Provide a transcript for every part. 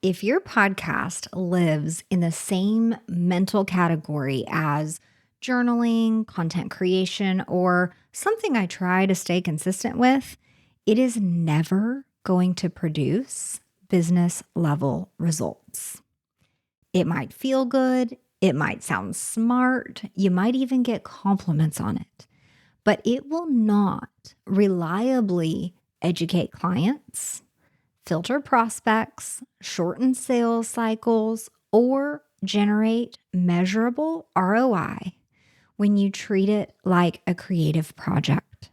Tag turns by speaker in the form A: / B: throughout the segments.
A: If your podcast lives in the same mental category as journaling, content creation, or something I try to stay consistent with, it is never going to produce business level results. It might feel good. It might sound smart. You might even get compliments on it, but it will not reliably educate clients, filter prospects, shorten sales cycles, or generate measurable ROI when you treat it like a creative project.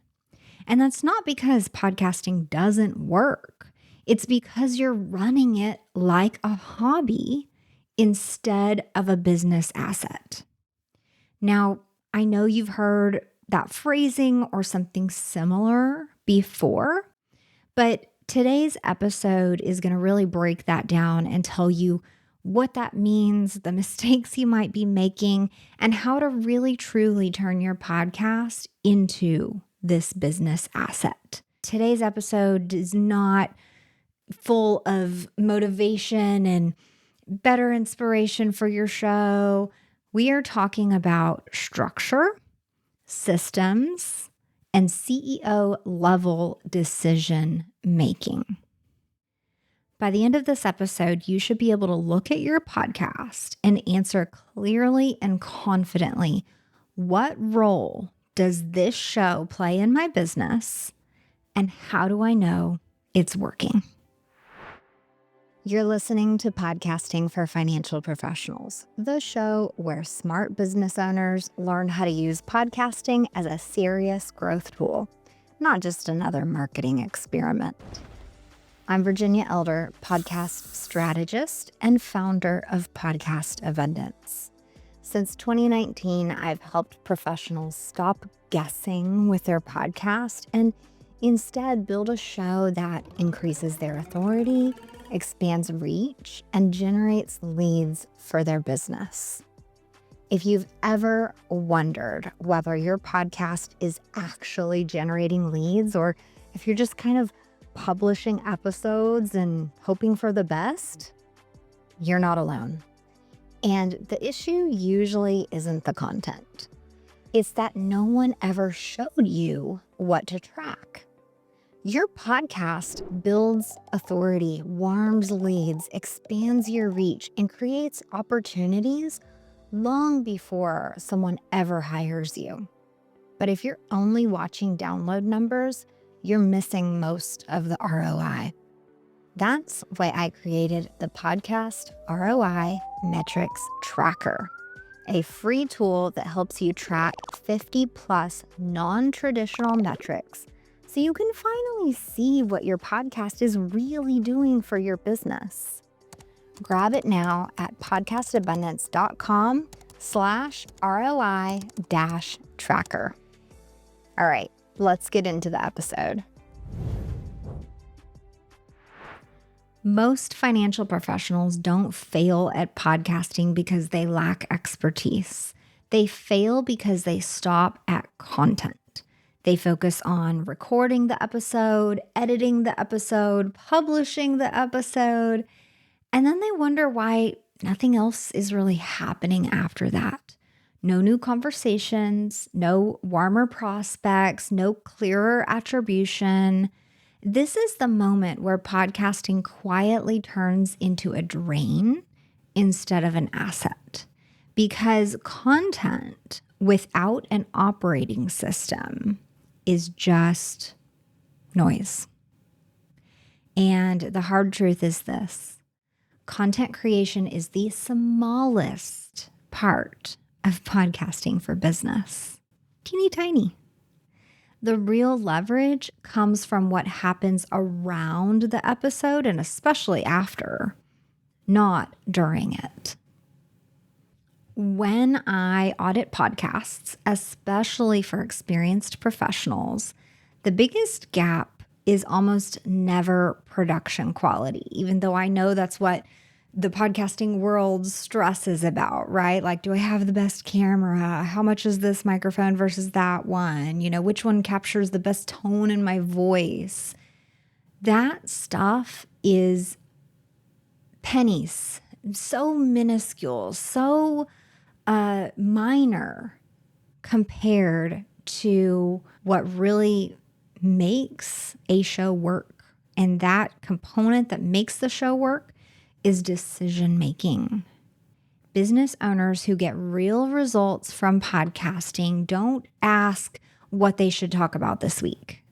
A: And that's not because podcasting doesn't work. It's because you're running it like a hobby instead of a business asset. Now, I know you've heard that phrasing or something similar before, but today's episode is going to really break that down and tell you what that means, the mistakes you might be making, and how to really truly turn your podcast into this business asset. Today's episode is not full of motivation and better inspiration for your show. We are talking about structure, systems, and CEO level decision making. By the end of this episode, you should be able to look at your podcast and answer clearly and confidently, what role does this show play in my business, and how do I know it's working? You're listening to Podcasting for Financial Professionals, the show where smart business owners learn how to use podcasting as a serious growth tool, not just another marketing experiment. I'm Virginia Elder, podcast strategist and founder of Podcast Abundance. Since 2019, I've helped professionals stop guessing with their podcast and instead build a show that increases their authority, expands reach, and generates leads for their business. If you've ever wondered whether your podcast is actually generating leads or if you're just kind of publishing episodes and hoping for the best, you're not alone. And the issue usually isn't the content. It's that no one ever showed you what to track. Your podcast builds authority, warms leads, expands your reach, and creates opportunities long before someone ever hires you. But if you're only watching download numbers, you're missing most of the ROI. That's why I created the Podcast ROI Metrics Tracker, a free tool that helps you track 50 plus non-traditional metrics so you can finally see what your podcast is really doing for your business. Grab it now at podcastabundance.com/ROI-tracker. All right, let's get into the episode. Most financial professionals don't fail at podcasting because they lack expertise. They fail because they stop at content. They focus on recording the episode, editing the episode, publishing the episode, and then they wonder why nothing else is really happening after that. No new conversations, no warmer prospects, no clearer attribution. This is the moment where podcasting quietly turns into a drain instead of an asset, because content without an operating system is just noise. And the hard truth is this: content creation is the smallest part of podcasting for business. Teeny tiny. The real leverage comes from what happens around the episode and especially after, not during it. When I audit podcasts, especially for experienced professionals, the biggest gap is almost never production quality, even though I know that's what the podcasting world stresses about, right? Like, do I have the best camera? How much is this microphone versus that one? You know, which one captures the best tone in my voice? That stuff is pennies, so minuscule, so minor compared to what really makes a show work. And that component that makes the show work is decision making. Business owners who get real results from podcasting don't ask what they should talk about this week.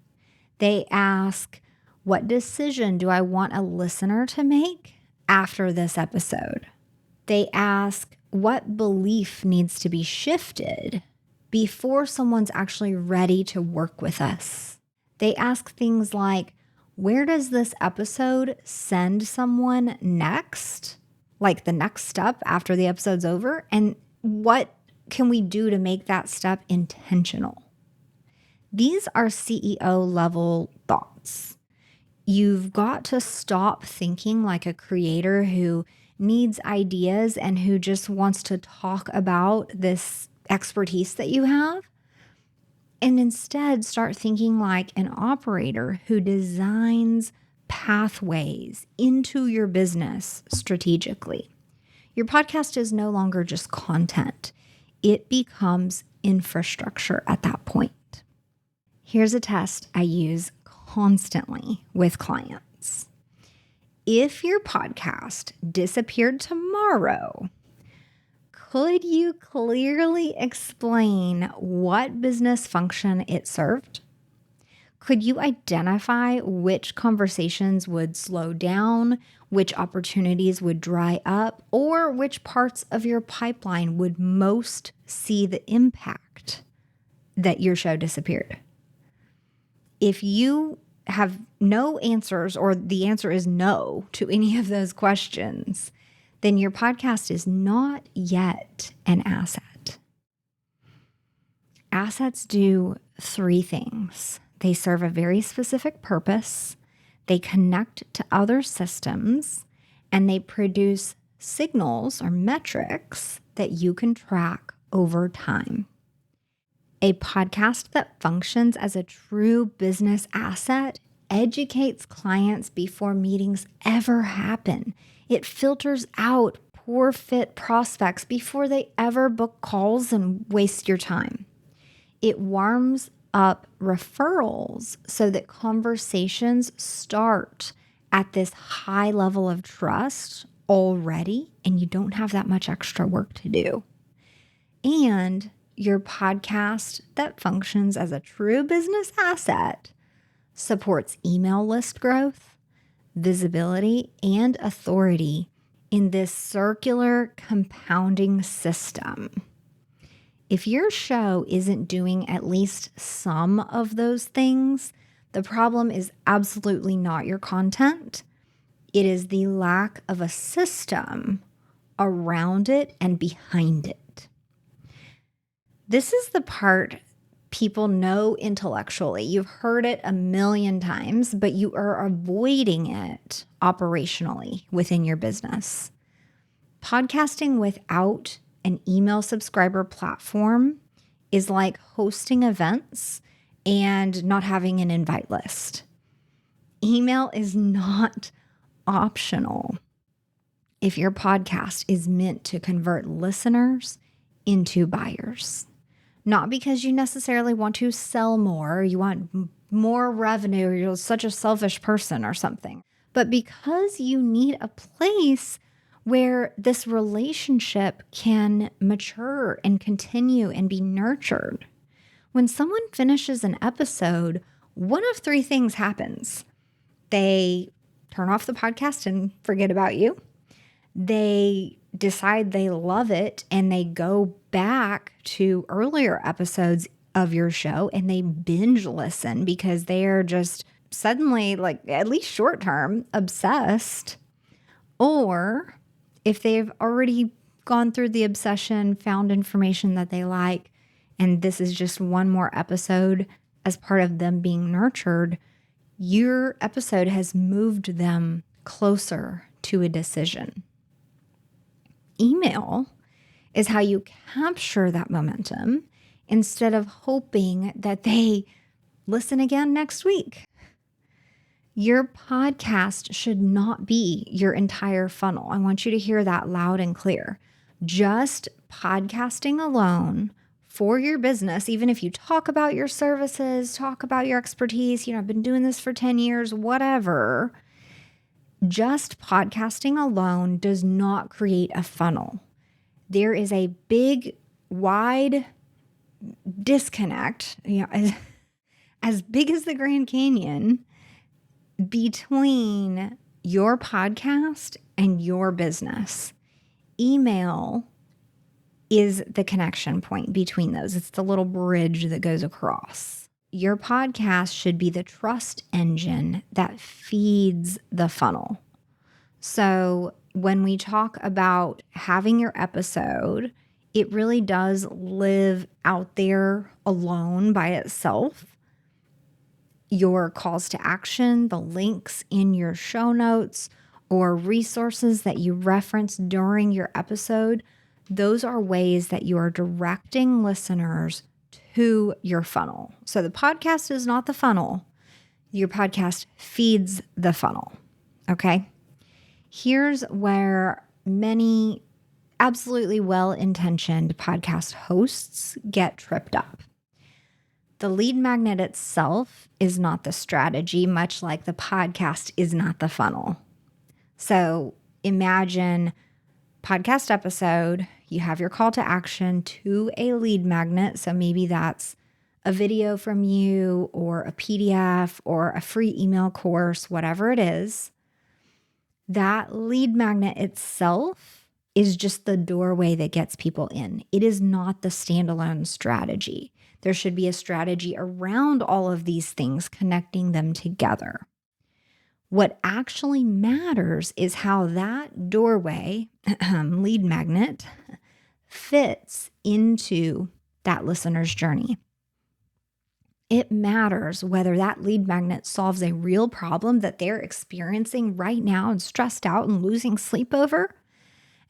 A: They ask, what decision do I want a listener to make after this episode? They ask, what belief needs to be shifted before someone's actually ready to work with us? They ask things like, where does this episode send someone next? Like the next step after the episode's over? And what can we do to make that step intentional? These are CEO level thoughts. You've got to stop thinking like a creator who needs ideas and who just wants to talk about this expertise that you have. And instead start thinking like an operator who designs pathways into your business strategically. Your podcast is no longer just content. It becomes infrastructure at that point. Here's a test I use constantly with clients. If your podcast disappeared tomorrow, could you clearly explain what business function it served? Could you identify which conversations would slow down, which opportunities would dry up, or which parts of your pipeline would most see the impact that your show disappeared? If you have no answers, or the answer is no to any of those questions, then your podcast is not yet an asset. Assets do three things. They serve a very specific purpose, they connect to other systems, and they produce signals or metrics that you can track over time. A podcast that functions as a true business asset educates clients before meetings ever happen. It filters out poor fit prospects before they ever book calls and waste your time. It warms up referrals so that conversations start at this high level of trust already, and you don't have that much extra work to do. And your podcast that functions as a true business asset supports email list growth, visibility, and authority in this circular compounding system. If your show isn't doing at least some of those things, the problem is absolutely not your content. It is the lack of a system around it and behind it. This is the part people know intellectually. You've heard it a million times, but you are avoiding it operationally within your business. Podcasting without an email subscriber platform is like hosting events and not having an invite list. Email is not optional if your podcast is meant to convert listeners into buyers. Not because you necessarily want to sell more, or you want more revenue, or you're such a selfish person or something, but because you need a place where this relationship can mature and continue and be nurtured. When someone finishes an episode, one of three things happens. They turn off the podcast and forget about you. They decide they love it and they go back to earlier episodes of your show and they binge listen because they are just suddenly, like, at least short term, obsessed. Or if they've already gone through the obsession, found information that they like, and this is just one more episode as part of them being nurtured, your episode has moved them closer to a decision. Email is how you capture that momentum instead of hoping that they listen again next week. Your podcast should not be your entire funnel. I want you to hear that loud and clear. Just podcasting alone for your business, even if you talk about your services, talk about your expertise, I've been doing this for 10 years, whatever. Just podcasting alone does not create a funnel. There is a big, wide disconnect, as big as the Grand Canyon, between your podcast and your business. Email is the connection point between those. It's the little bridge that goes across. Your podcast should be the trust engine that feeds the funnel. So when we talk about having your episode, it really does live out there alone by itself. Your calls to action, the links in your show notes, or resources that you reference during your episode, those are ways that you are directing listeners to your funnel. So the podcast is not the funnel. Your podcast feeds the funnel. Okay? Here's where many absolutely well-intentioned podcast hosts get tripped up. The lead magnet itself is not the strategy, much like the podcast is not the funnel. So imagine podcast episode, you have your call to action to a lead magnet. So maybe that's a video from you or a PDF or a free email course, whatever it is. That lead magnet itself is just the doorway that gets people in. It is not the standalone strategy. There should be a strategy around all of these things, connecting them together. What actually matters is how that doorway, lead magnet, fits into that listener's journey. It matters whether that lead magnet solves a real problem that they're experiencing right now and stressed out and losing sleep over,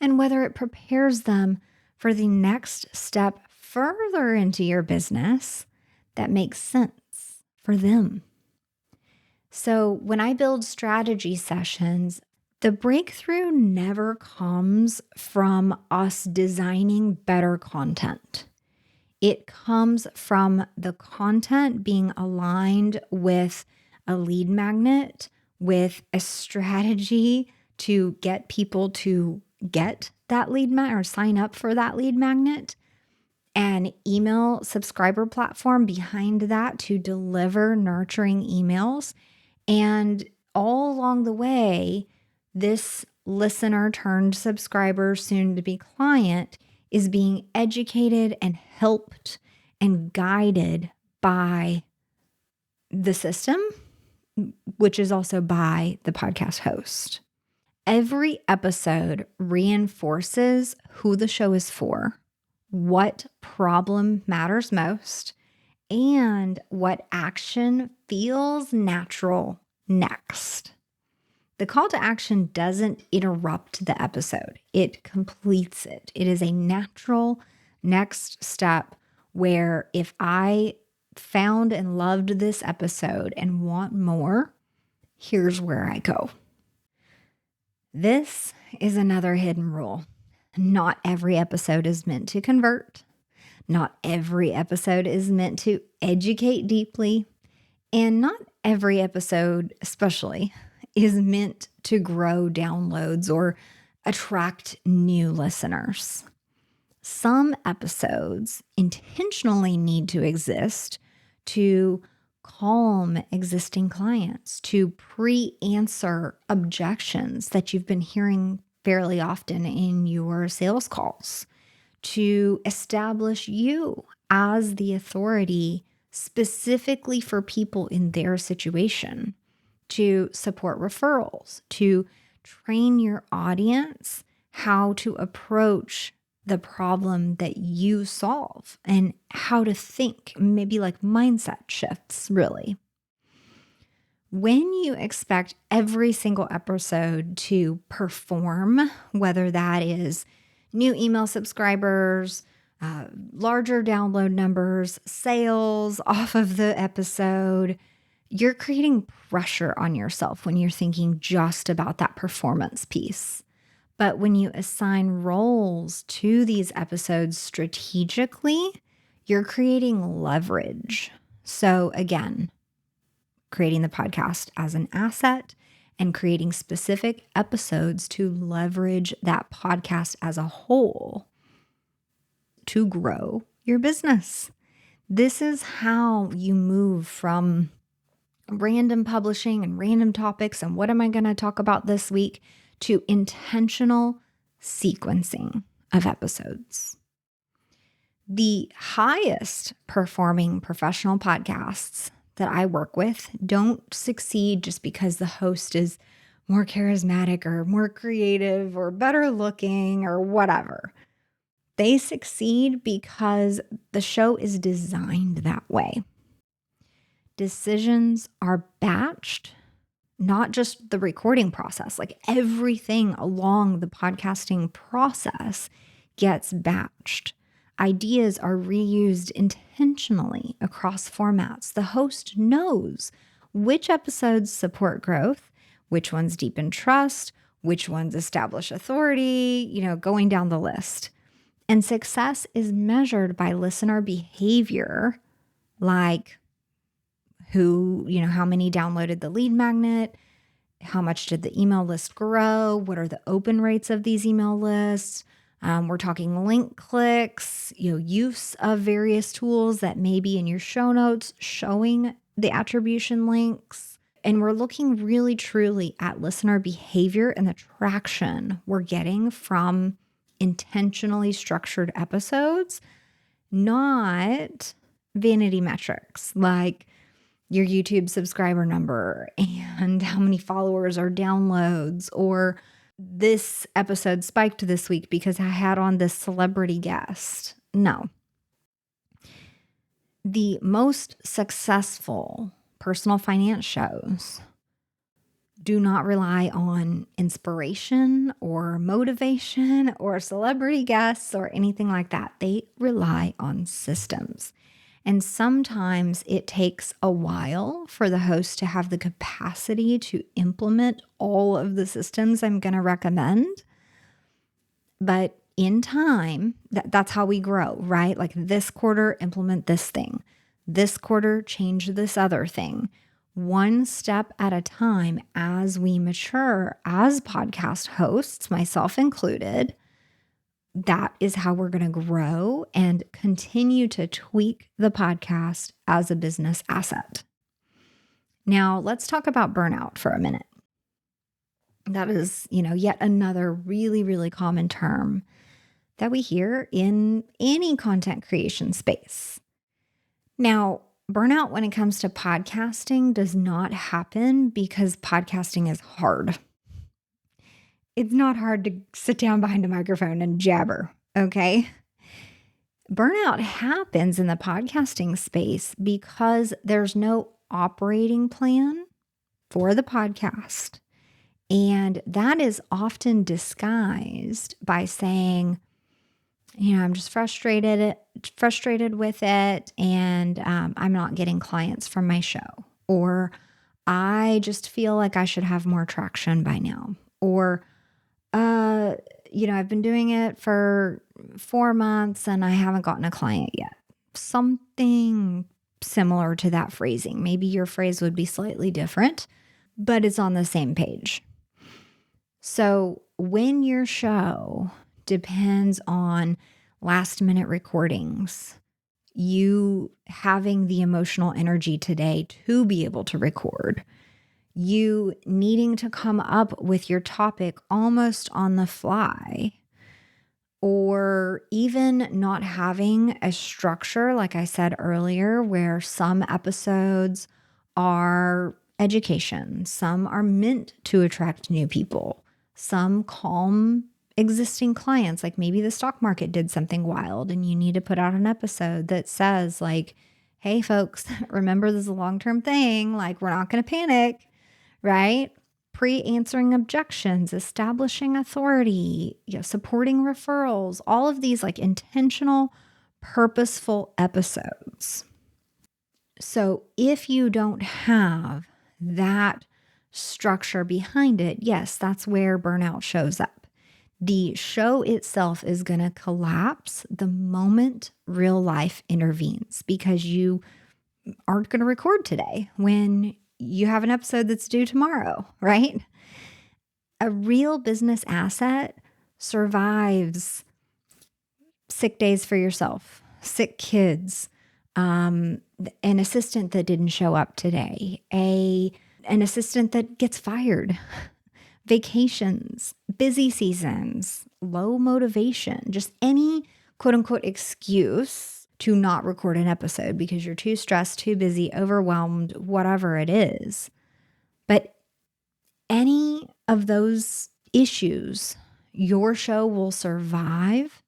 A: and whether it prepares them for the next step further into your business that makes sense for them. So when I build strategy sessions, the breakthrough never comes from us designing better content. It comes from the content being aligned with a lead magnet, with a strategy to get people to get that lead magnet or sign up for that lead magnet, an email subscriber platform behind that to deliver nurturing emails. And all along the way, this listener turned subscriber, soon to be client, is being educated and helped and guided by the system, which is also by the podcast host. Every episode reinforces who the show is for, what problem matters most, and what action feels natural next. The call to action doesn't interrupt the episode. It completes it. It is a natural next step where if I found and loved this episode and want more, here's where I go. This is another hidden rule. Not every episode is meant to convert. Not every episode is meant to educate deeply. And not every episode, especially, is meant to grow downloads or attract new listeners. Some episodes intentionally need to exist to calm existing clients, to pre-answer objections that you've been hearing fairly often in your sales calls, to establish you as the authority specifically for people in their situation, to support referrals, to train your audience how to approach the problem that you solve and how to think, maybe like mindset shifts, really. When you expect every single episode to perform, whether that is new email subscribers, larger download numbers, sales off of the episode, You're creating pressure on yourself when you're thinking just about that performance piece. But when you assign roles to these episodes strategically, you're creating leverage. So again, creating the podcast as an asset and creating specific episodes to leverage that podcast as a whole to grow your business. This is how you move from random publishing and random topics and what am I going to talk about this week to intentional sequencing of episodes. The highest performing professional podcasts that I work with don't succeed just because the host is more charismatic or more creative or better looking or whatever. They succeed because the show is designed that way. Decisions are batched, not just the recording process, like everything along the podcasting process gets batched. Ideas are reused intentionally across formats. The host knows which episodes support growth, which ones deepen trust, which ones establish authority, going down the list. And success is measured by listener behavior, like how many downloaded the lead magnet, how much did the email list grow, what are the open rates of these email lists. We're talking link clicks, use of various tools that may be in your show notes showing the attribution links. And we're looking really truly at listener behavior and the traction we're getting from intentionally structured episodes, not vanity metrics like your YouTube subscriber number and how many followers or downloads, or this episode spiked this week because I had on this celebrity guest. No. The most successful personal finance shows do not rely on inspiration or motivation or celebrity guests or anything like that. They rely on systems. And sometimes it takes a while for the host to have the capacity to implement all of the systems I'm going to recommend. But in time, that's how we grow, right? Like this quarter, implement this thing. This quarter, change this other thing. One step at a time as we mature as podcast hosts, myself included. That is how we're going to grow and continue to tweak the podcast as a business asset. Now, let's talk about burnout for a minute. That is, yet another really, really common term that we hear in any content creation space. Now, burnout when it comes to podcasting does not happen because podcasting is hard. It's not hard to sit down behind a microphone and jabber, okay? Burnout happens in the podcasting space because there's no operating plan for the podcast. And that is often disguised by saying, I'm just frustrated with it, and I'm not getting clients from my show. Or I just feel like I should have more traction by now. Or I've been doing it for 4 months and I haven't gotten a client yet. Something similar to that phrasing. Maybe your phrase would be slightly different, but it's on the same page. So when your show depends on last minute recordings, you having the emotional energy today to be able to record, you needing to come up with your topic almost on the fly, or even not having a structure, like I said earlier, where some episodes are education, some are meant to attract new people, some calm existing clients, like maybe the stock market did something wild and you need to put out an episode that says like, hey folks, remember this is a long-term thing, like we're not going to panic. Right? Pre-answering objections, establishing authority, supporting referrals, all of these like intentional, purposeful episodes. So if you don't have that structure behind it, yes, that's where burnout shows up. The show itself is going to collapse the moment real life intervenes because you aren't going to record today when you have an episode that's due tomorrow, right? A real business asset survives sick days for yourself, sick kids, an assistant that didn't show up today, an assistant that gets fired, vacations, busy seasons, low motivation, just any quote unquote excuse to not record an episode because you're too stressed, too busy, overwhelmed, whatever it is. But any of those issues, your show will survive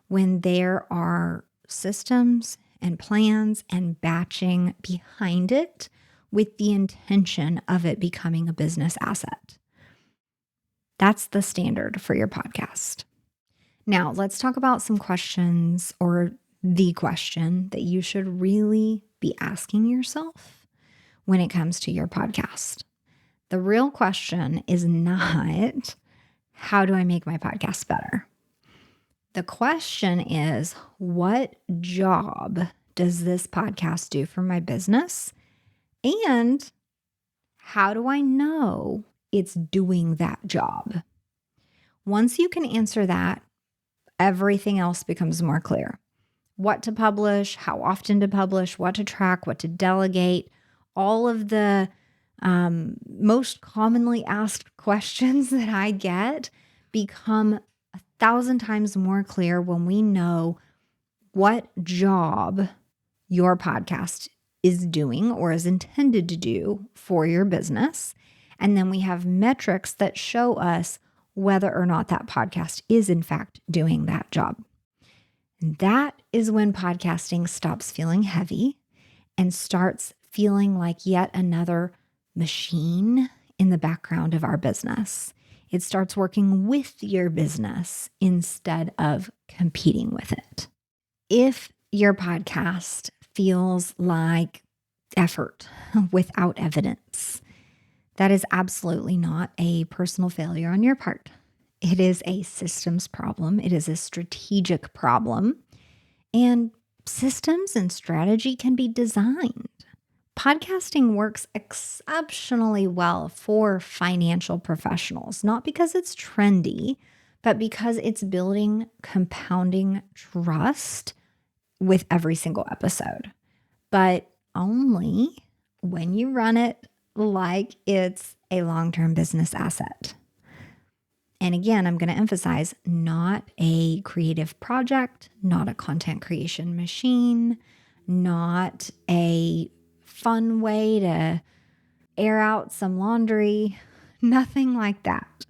A: when there are systems and plans and batching behind it with the intention of it becoming a business asset. That's the standard for your podcast. Now, let's talk about some questions, or the question that you should really be asking yourself when it comes to your podcast. The real question is not, how do I make my podcast better? The question is, what job does this podcast do for my business? And how do I know it's doing that job? Once you can answer that, everything else becomes more clear. What to publish, how often to publish, what to track, what to delegate, all of the most commonly asked questions that I get become 1,000 times more clear when we know what job your podcast is doing or is intended to do for your business. And then we have metrics that show us whether or not that podcast is in fact doing that job. And that is when podcasting stops feeling heavy and starts feeling like yet another machine in the background of our business. It starts working with your business instead of competing with it. If your podcast feels like effort without evidence, that is absolutely not a personal failure on your part. It is a systems problem. It is a strategic problem. And systems and strategy can be designed. Podcasting works exceptionally well for financial professionals, not because it's trendy, but because it's building compounding trust with every single episode, but only when you run it like it's a long-term business asset. And again, I'm going to emphasize, not a creative project, not a content creation machine, not a fun way to air out some laundry, nothing like that.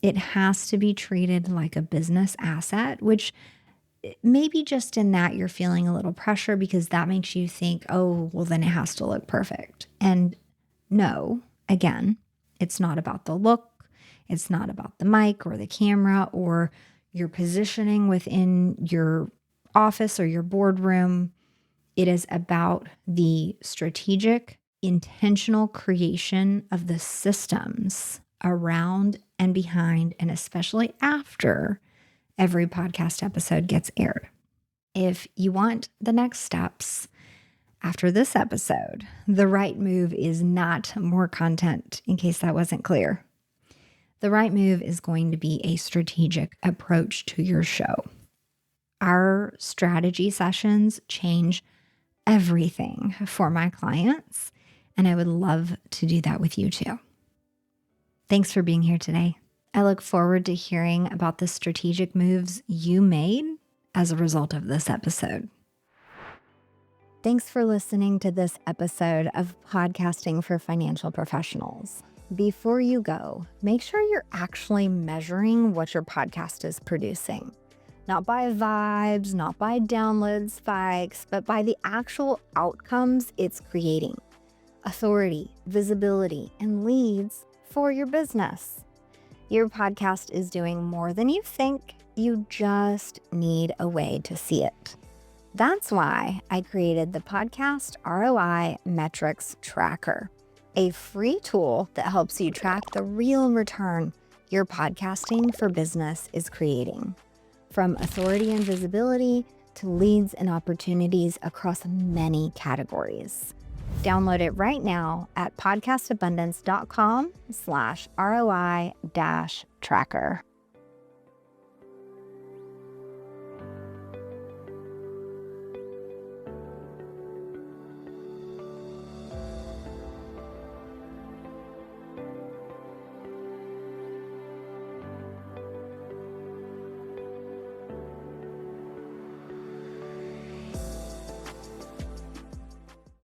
A: It has to be treated like a business asset, which maybe just in that you're feeling a little pressure because that makes you think, oh, well, then it has to look perfect. And no, again, it's not about the look. It's not about the mic or the camera or your positioning within your office or your boardroom. It is about the strategic, intentional creation of the systems around and behind, and especially after every podcast episode gets aired. If you want the next steps after this episode, the right move is not more content, in case that wasn't clear. The right move is going to be a strategic approach to your show. Our strategy sessions change everything for my clients, and I would love to do that with you too. Thanks for being here today. I look forward to hearing about the strategic moves you made as a result of this episode. Thanks for listening to this episode of Podcasting for Financial Professionals. Before you go, make sure you're actually measuring what your podcast is producing. Not by vibes, not by download spikes, but by the actual outcomes it's creating. Authority, visibility, and leads for your business. Your podcast is doing more than you think. You just need a way to see it. That's why I created the Podcast ROI Metrics Tracker, a free tool that helps you track the real return your podcasting for business is creating. From authority and visibility to leads and opportunities across many categories. Download it right now at podcastabundance.com/ROI-tracker.